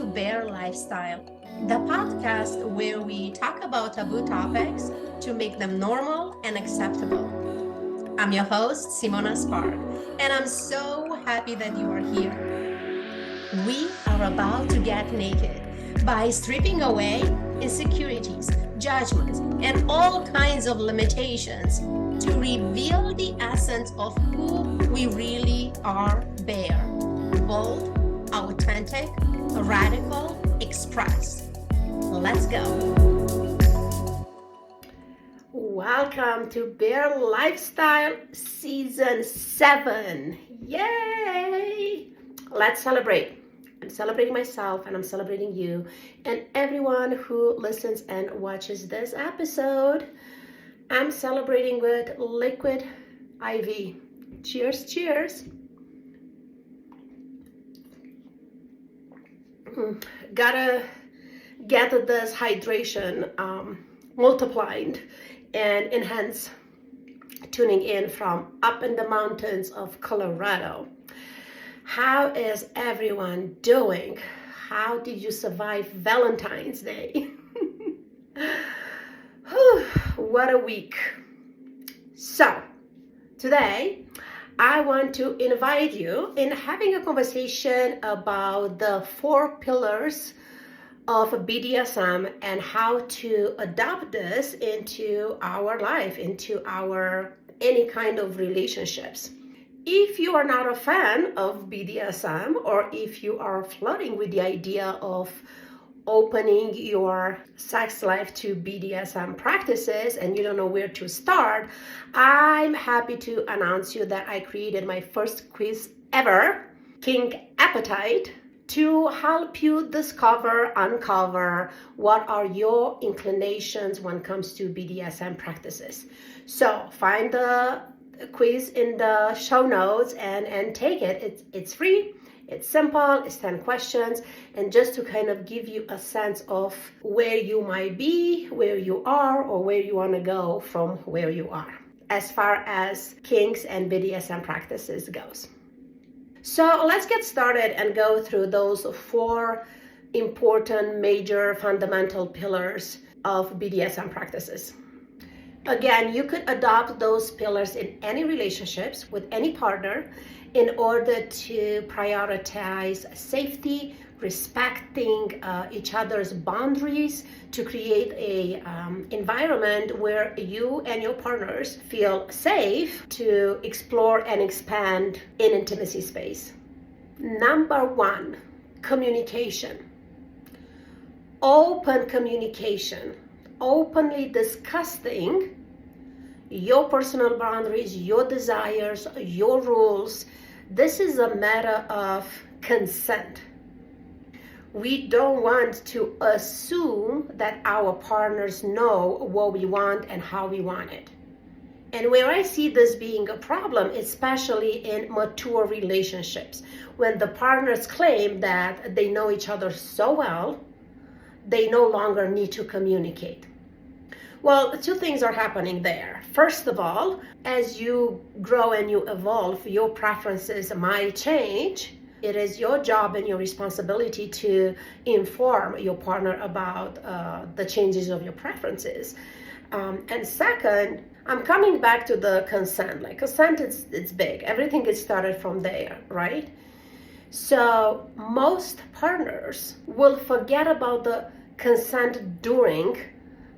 to Bear Lifestyle, the podcast where we talk about taboo topics to make them normal and acceptable. I'm your host, Simona Spark, and I'm so happy that you are here. We are about to get naked by stripping away insecurities, judgments, and all kinds of limitations to reveal the essence of who we really are, Bear. Bold, authentic, radical, express. Let's go. Welcome to Bear Lifestyle Season 7. Yay! Let's celebrate. I'm celebrating myself and I'm celebrating you and everyone who listens and watches this episode. I'm celebrating with liquid IV. Cheers, cheers. Gotta get this hydration multiplied and enhance tuning in from up in the mountains of Colorado. How is everyone doing? How did you survive Valentine's Day? What a week. So today I want to invite you in having a conversation about the 4 pillars of BDSM and how to adopt this into our life, into our any kind of relationships. If you are not a fan of BDSM, or if you are flirting with the idea of opening your sex life to BDSM practices and you don't know where to start, I'm happy to announce you that I created my first quiz ever, Kink Appetite, to help you uncover what are your inclinations when it comes to BDSM practices. So find the quiz in the show notes and take it. It's free. It's simple, it's 10 questions, and just to kind of give you a sense of where you might be, where you are, or where you want to go from where you are, as far as kinks and BDSM practices goes. So let's get started and go through those 4 important, major, fundamental pillars of BDSM practices. Again, you could adopt those pillars in any relationships with any partner in order to prioritize safety, respecting each other's boundaries, to create a environment where you and your partners feel safe to explore and expand in intimacy space. Number 1, communication. Open communication. Openly discussing your personal boundaries, your desires, your rules. This is a matter of consent. We don't want to assume that our partners know what we want and how we want it. And where I see this being a problem, especially in mature relationships, when the partners claim that they know each other so well, they no longer need to communicate. Well, 2 things are happening there. First of all, as you grow and you evolve, your preferences might change. It is your job and your responsibility to inform your partner about the changes of your preferences. And second, I'm coming back to the consent. Like consent, it's big. Everything gets started from there, right? So most partners will forget about the consent during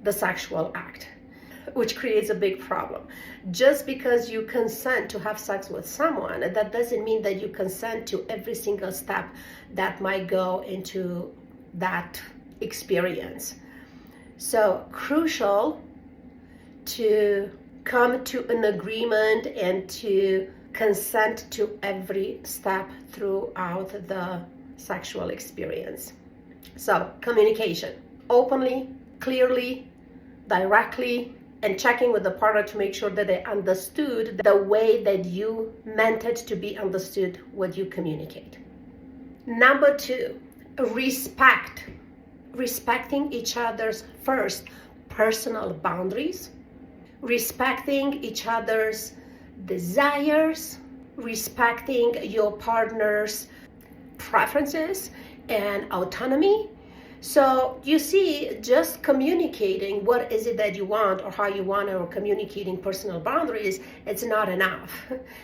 the sexual act, which creates a big problem. Just because you consent to have sex with someone, that doesn't mean that you consent to every single step that might go into that experience. So crucial to come to an agreement and to consent to every step throughout the sexual experience. So communication, openly, clearly, directly, and checking with the partner to make sure that they understood the way that you meant it to be understood what you communicate. Number 2, respect. Respecting each other's first personal boundaries, respecting each other's desires, respecting your partner's preferences, and autonomy. So you see, just communicating what is it that you want or how you want, or communicating personal boundaries, it's not enough.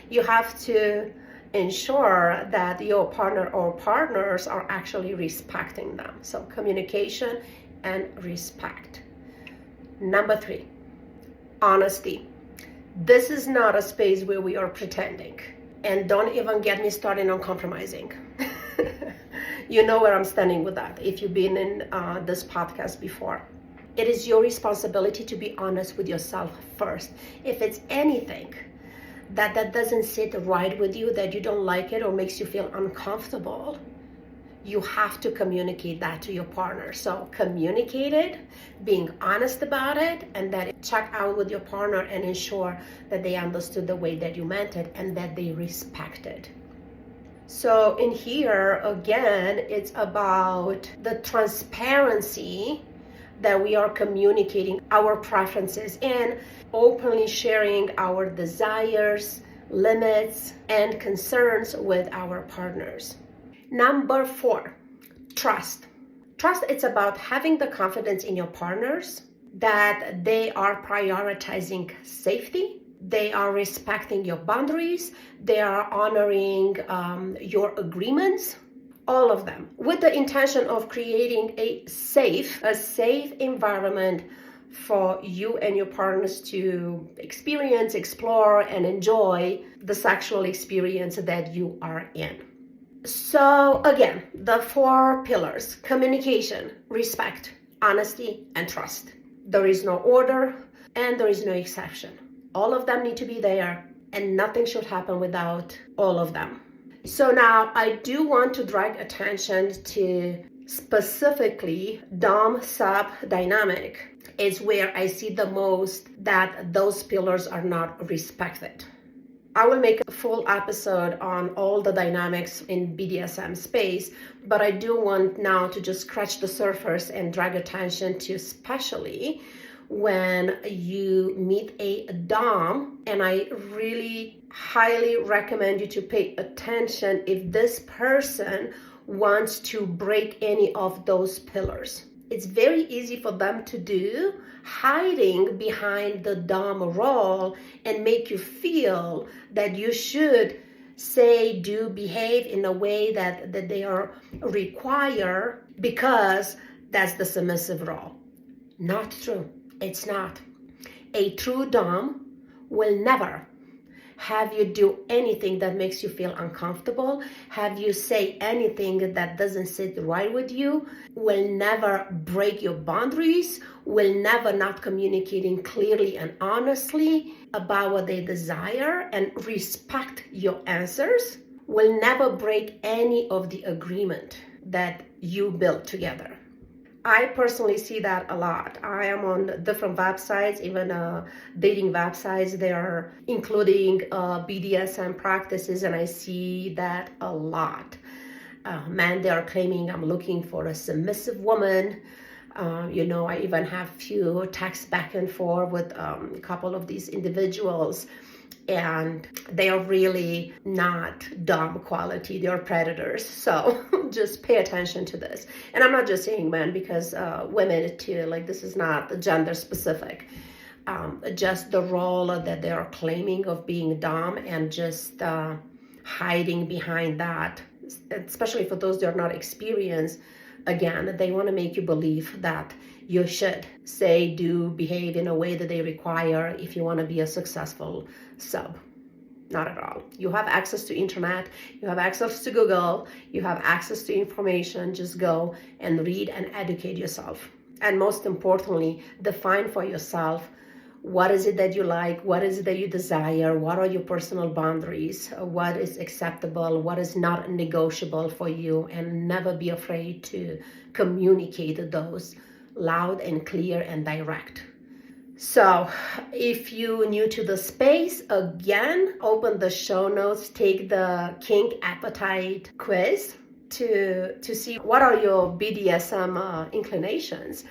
You have to ensure that your partner or partners are actually respecting them. So communication and respect. Number 3, honesty. This is not a space where we are pretending. And don't even get me started on compromising. You know where I'm standing with that if you've been in this podcast before. It is your responsibility to be honest with yourself first. If it's anything that doesn't sit right with you, that you don't like it or makes you feel uncomfortable, you have to communicate that to your partner. So communicate it, being honest about it, and then check out with your partner and ensure that they understood the way that you meant it and that they respect it. So in here, again, it's about the transparency that we are communicating our preferences and openly sharing our desires, limits, and concerns with our partners. Number 4, trust. Trust, it's about having the confidence in your partners that they are prioritizing safety, they are respecting your boundaries, they are honoring your agreements, all of them, with the intention of creating a safe environment for you and your partners to experience, explore, and enjoy the sexual experience that you are in. So again, the 4 pillars: communication, respect, honesty, and trust. There is no order and there is no exception. All of them need to be there, and nothing should happen without all of them. So now I do want to drag attention to specifically Dom-Sub dynamic. Is where I see the most that those pillars are not respected. I will make a full episode on all the dynamics in BDSM space, but I do want now to just scratch the surface and drag attention to especially when you meet a Dom, and I really highly recommend you to pay attention if this person wants to break any of those pillars. It's very easy for them to do, hiding behind the Dom role and make you feel that you should say, do, behave in a way that they are require because that's the submissive role. Not true. It's not. A true Dom will never have you do anything that makes you feel uncomfortable, have you say anything that doesn't sit right with you, will never break your boundaries, will never not communicating clearly and honestly about what they desire and respect your answers, will never break any of the agreement that you built together. I personally see that a lot. I am on different websites, even dating websites. They are including BDSM practices, and I see that a lot. Men, they are claiming I'm looking for a submissive woman. I even have few texts back and forth with a couple of these individuals, and they are really not Dom quality. They are predators. So just pay attention to this. And I'm not just saying men, because women too, like this is not gender specific. Just the role that they are claiming of being Dom and just hiding behind that, especially for those that are not experienced. Again, they want to make you believe that you should say, do, behave in a way that they require if you want to be a successful sub. Not at all. You have access to internet, you have access to Google, you have access to information. Just go and read and educate yourself. And most importantly, define for yourself what is it that you like, what is it that you desire, what are your personal boundaries, what is acceptable, what is not negotiable for you, and never be afraid to communicate those loud and clear and direct. So if you're new to the space, again, open the show notes, take the kink appetite quiz to see what are your BDSM inclinations.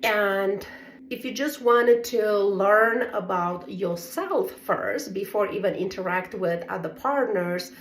And if you just wanted to learn about yourself first before even interact with other partners,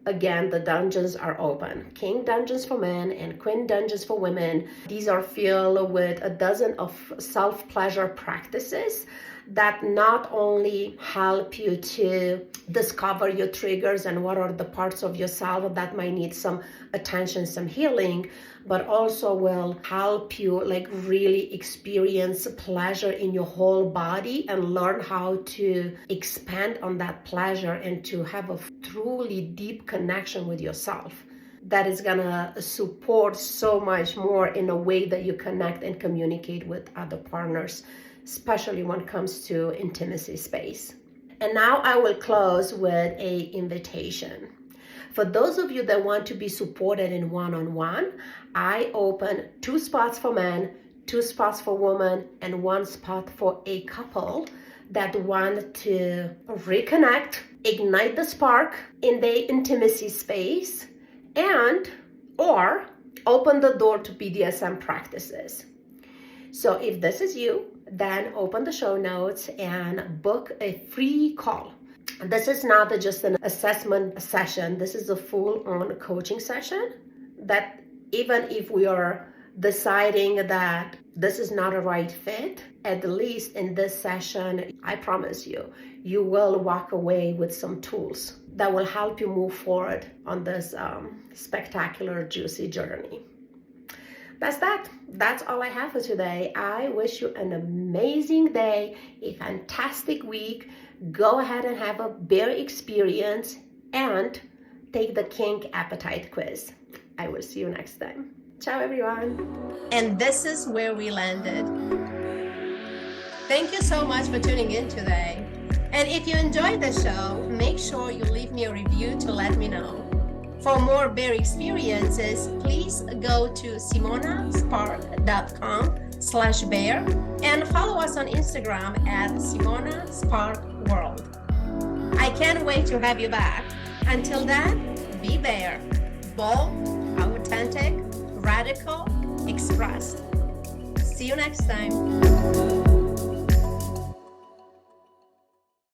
again, the dungeons are open. King dungeons for men and queen dungeons for women. These are filled with a dozen of self-pleasure practices that not only help you to discover your triggers and what are the parts of yourself that might need some attention, some healing, but also will help you like really experience pleasure in your whole body and learn how to expand on that pleasure and to have a truly deep connection with yourself that is gonna support so much more in a way that you connect and communicate with other partners, especially when it comes to intimacy space. And now I will close with an invitation. For those of you that want to be supported in one-on-one, I open 2 spots for men, 2 spots for women, and 1 spot for a couple that want to reconnect, ignite the spark in the intimacy space, and or open the door to BDSM practices. So if this is you, then open the show notes and book a free call. This is not just an assessment session. This is a full-on coaching session that even if we are deciding that this is not a right fit, at least in this session, I promise you, you will walk away with some tools that will help you move forward on this spectacular, juicy journey. That's all I have for today. I wish you an amazing day, a fantastic week. Go ahead and have a bear experience and take the kink appetite quiz. I will see you next time. Ciao, everyone. And this is where we landed. Thank you so much for tuning in today. And if you enjoyed the show, make sure you leave me a review to let me know. For more bear experiences, please go to simonaspark.com/bear and follow us on Instagram at simonasparkworld. I can't wait to have you back. Until then, be bear, bold, authentic, radical, expressed. See you next time.